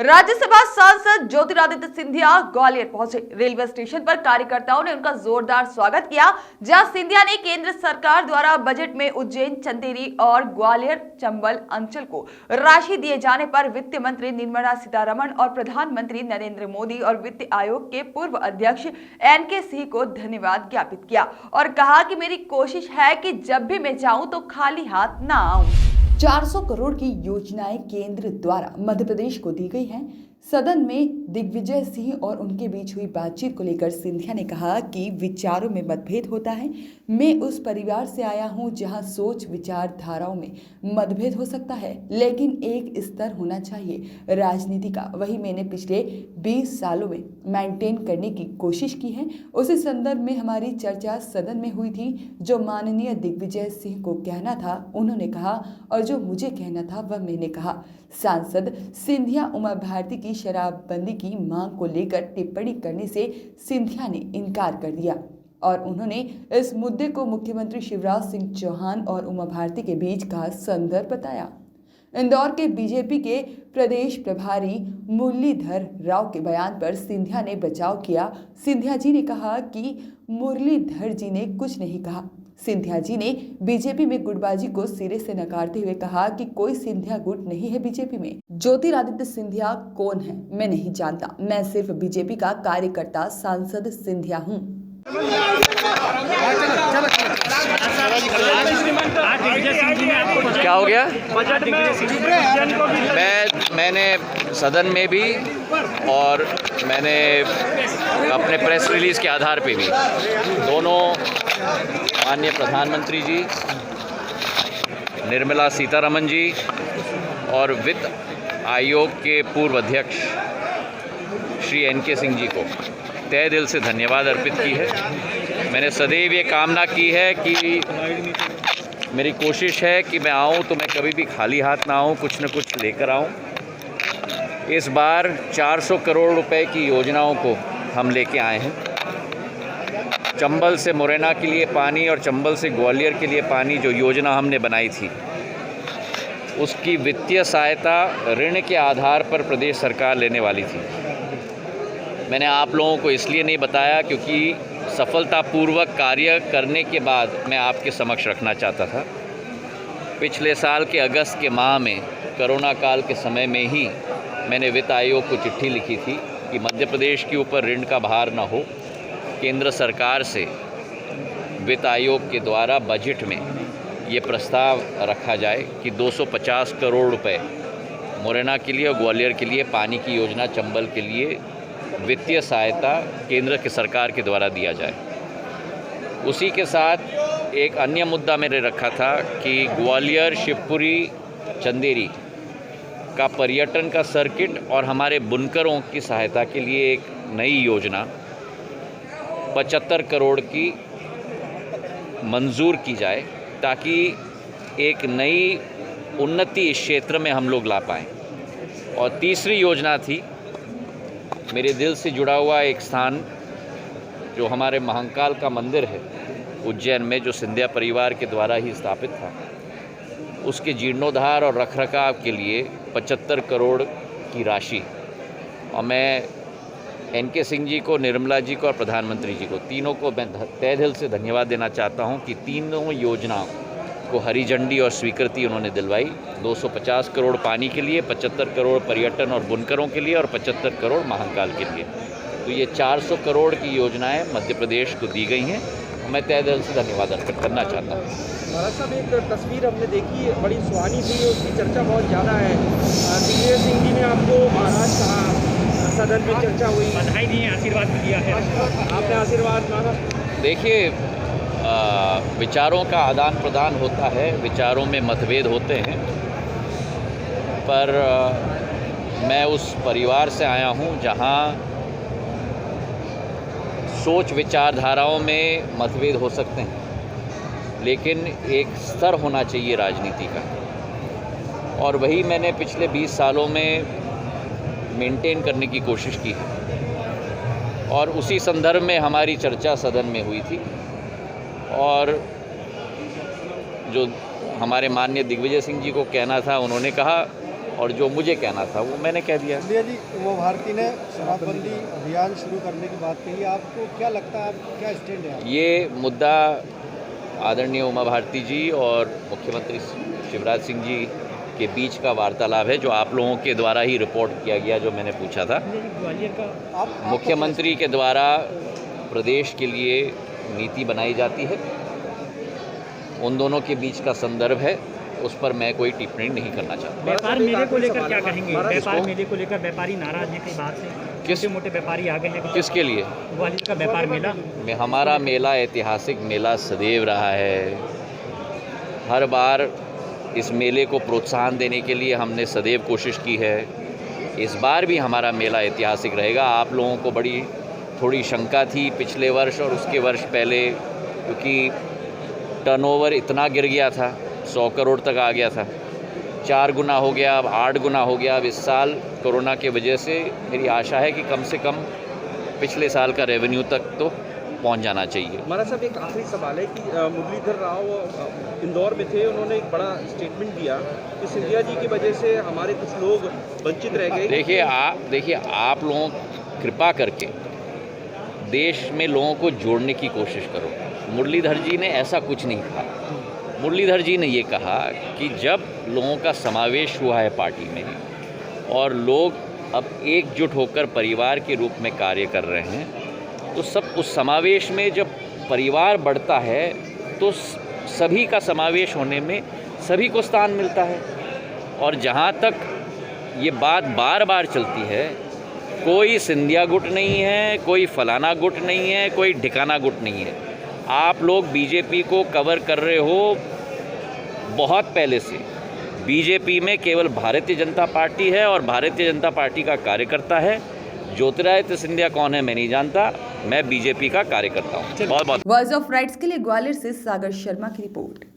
राज्यसभा सांसद ज्योतिरादित्य सिंधिया ग्वालियर पहुंचे। Railway station पर कार्यकर्ताओं ने उनका जोरदार स्वागत किया, जहां सिंधिया ने केंद्र सरकार द्वारा बजट में उज्जैन, चंदेरी और ग्वालियर चंबल अंचल को राशि दिए जाने पर वित्त मंत्री निर्मला सीतारमण और प्रधानमंत्री नरेंद्र मोदी और वित्त आयोग के पूर्व अध्यक्ष एनके सिंह को धन्यवाद ज्ञापित किया और कहा कि मेरी कोशिश है कि जब भी मैं जाऊं तो खाली हाथ ना आऊं। 400 करोड़ की योजनाएं केंद्र द्वारा मध्य प्रदेश को दी गई हैं। सदन में दिग्विजय सिंह और उनके बीच हुई बातचीत को लेकर सिंधिया ने कहा कि विचारों में मतभेद होता है। मैं उस परिवार से आया हूं जहां सोच विचारधाराओं में मतभेद हो सकता है, लेकिन एक स्तर होना चाहिए राजनीति का। वही मैंने पिछले 20 सालों में मेंटेन करने की कोशिश की है। उसी संदर्भ में हमारी चर्चा सदन में हुई थी। जो माननीय दिग्विजय सिंह को कहना था उन्होंने कहा और जो मुझे कहना था वह मैंने कहा। सांसद सिंधिया उमा भारती की शराबबंदी की मांग को लेकर टिप्पणी करने से सिंधिया ने इनकार कर दिया और उन्होंने इस मुद्दे को मुख्यमंत्री शिवराज सिंह चौहान और उमा भारती के बीच का संदर्भ बताया। इंदौर के बीजेपी के प्रदेश प्रभारी मुरलीधर राव के बयान पर सिंधिया ने बचाव किया। सिंधिया जी ने कहा कि मुरलीधर जी ने कुछ नहीं कहा। सिंधिया जी ने बीजेपी में गुटबाजी को सिरे से नकारते हुए कहा कि कोई सिंधिया गुट नहीं है बीजेपी में। ज्योतिरादित्य सिंधिया कौन है मैं नहीं जानता, मैं सिर्फ बीजेपी का कार्यकर्ता सांसद सिंधिया हूँ। क्या हो गया? मैंने सदन में भी और मैंने अपने प्रेस रिलीज के आधार पे भी दोनों माननीय प्रधानमंत्री जी, निर्मला सीतारमण जी और वित्त आयोग के पूर्व अध्यक्ष श्री एनके सिंह जी को तहे दिल से धन्यवाद अर्पित की है। मैंने सदैव ये कामना की है कि मेरी कोशिश है कि मैं आऊँ तो मैं कभी भी खाली हाथ ना आऊँ, कुछ न कुछ लेकर आऊँ। इस बार 400 करोड़ रुपए की योजनाओं को हम लेके आए हैं। चंबल से मुरैना के लिए पानी और चंबल से ग्वालियर के लिए पानी जो योजना हमने बनाई थी, उसकी वित्तीय सहायता ऋण के आधार पर प्रदेश सरकार लेने वाली थी। मैंने आप लोगों को इसलिए नहीं बताया क्योंकि सफलतापूर्वक कार्य करने के बाद मैं आपके समक्ष रखना चाहता था। पिछले साल के अगस्त के माह में कोरोना काल के समय में ही मैंने वित्त आयोग को चिट्ठी लिखी थी कि मध्य प्रदेश के ऊपर ऋण का भार न हो। केंद्र सरकार से वित्त आयोग के द्वारा बजट में ये प्रस्ताव रखा जाए कि 250 करोड़ रुपए मुरैना के लिए और ग्वालियर के लिए पानी की योजना, चंबल के लिए वित्तीय सहायता केंद्र की सरकार के द्वारा दिया जाए। उसी के साथ एक अन्य मुद्दा मैंने रखा था कि ग्वालियर, शिवपुरी, चंदेरी का पर्यटन का सर्किट और हमारे बुनकरों की सहायता के लिए एक नई योजना 75 करोड़ की मंजूर की जाए ताकि एक नई उन्नति इस क्षेत्र में हम लोग ला पाएँ। और तीसरी योजना थी मेरे दिल से जुड़ा हुआ एक स्थान जो हमारे महाकाल का मंदिर है उज्जैन में, जो सिंधिया परिवार के द्वारा ही स्थापित था, उसके जीर्णोद्धार और रखरखाव के लिए 75 करोड़ की राशि। और मैं एनके सिंह जी को, निर्मला जी को और प्रधानमंत्री जी को, तीनों को मैं तहे दिल से धन्यवाद देना चाहता हूं कि तीनों योजनाओं को हरी झंडी और स्वीकृति उन्होंने दिलवाई। 250 करोड़ पानी के लिए, 75 करोड़ पर्यटन और बुनकरों के लिए और 75 करोड़ महाकाल के लिए। तो ये 400 करोड़ की योजनाएं मध्य प्रदेश को दी गई हैं। मैं तहे दिल से धन्यवाद अर्पित करना चाहता हूँ। महाराज साहब, एक तस्वीर हमने देखी, बड़ी सुहानी थी, उसकी चर्चा बहुत ज़्यादा है। दिग्विजय सिंह जी ने आपको महाराज कहा, सदन में चर्चा हुई, बधाई दी, आशीर्वाद भी दिया है, आपने आशीर्वाद मांगा। देखिए, विचारों का आदान प्रदान होता है, विचारों में मतभेद होते हैं, पर मैं उस परिवार से आया हूँ जहाँ सोच विचारधाराओं में मतभेद हो सकते हैं, लेकिन एक स्तर होना चाहिए राजनीति का, और वही मैंने पिछले 20 सालों में मेंटेन करने की कोशिश की है। और उसी संदर्भ में हमारी चर्चा सदन में हुई थी, और जो हमारे माननीय दिग्विजय सिंह जी को कहना था उन्होंने कहा, और जो मुझे कहना था वो मैंने कह दिया। सिंधिया जी, उमा भारती ने शराबबंदी अभियान शुरू करने की बात कही, आपको क्या लगता है, आप क्या स्टैंड है? ये मुद्दा आदरणीय उमा भारती जी और मुख्यमंत्री शिवराज सिंह जी के बीच का वार्तालाप है, जो आप लोगों के द्वारा ही रिपोर्ट किया गया, जो मैंने पूछा था। मुख्यमंत्री के द्वारा प्रदेश के लिए नीति बनाई जाती है, उन दोनों के बीच का संदर्भ है, उस पर मैं कोई टिप्पणी नहीं करना चाहता। व्यापार मेले को लेकर क्या कहेंगे? व्यापार मेले को लेकर व्यापारी नाराज हैं कई बार से, किस मोटे व्यापारी आ गए हैं। किसके लिए? ग्वालियर का व्यापार मेला में हमारा मेला ऐतिहासिक मेला सदैव रहा है। हर बार इस मेले को प्रोत्साहन देने के लिए हमने सदैव कोशिश की है। इस बार भी हमारा मेला ऐतिहासिक रहेगा। आप लोगों को थोड़ी शंका थी पिछले वर्ष और उसके वर्ष पहले, क्योंकि टर्नओवर इतना गिर गया था, 100 करोड़ तक आ गया था, 4 गुना हो गया, अब 8 गुना हो गया। अब इस साल कोरोना की वजह से मेरी आशा है कि कम से कम पिछले साल का रेवेन्यू तक तो पहुंच जाना चाहिए। हमारा साहब एक आखिरी सवाल है कि मुरलीधर राव इंदौर में थे, उन्होंने एक बड़ा स्टेटमेंट दिया कि सिंधिया जी की वजह से हमारे कुछ लोग वंचित रह गए। देखिए आप लोगों कृपा करके देश में लोगों को जोड़ने की कोशिश करो। मुरलीधर जी ने ऐसा कुछ नहीं कहा। मुरलीधर जी ने ये कहा कि जब लोगों का समावेश हुआ है पार्टी में और लोग अब एकजुट होकर परिवार के रूप में कार्य कर रहे हैं, तो सब उस समावेश में जब परिवार बढ़ता है तो सभी का समावेश होने में सभी को स्थान मिलता है। और जहाँ तक ये बात बार बार चलती है, कोई सिंधिया गुट नहीं है, कोई फलाना गुट नहीं है, कोई ढिकाना गुट नहीं है। आप लोग बीजेपी को कवर कर रहे हो बहुत पहले से। बीजेपी में केवल भारतीय जनता पार्टी है और भारतीय जनता पार्टी का कार्यकर्ता है। ज्योतिरादित्य सिंधिया कौन है मैं नहीं जानता, मैं बीजेपी का कार्यकर्ता हूँ। बहुत बहुत वॉइस ऑफ राइट्स के लिए ग्वालियर से सागर शर्मा की रिपोर्ट।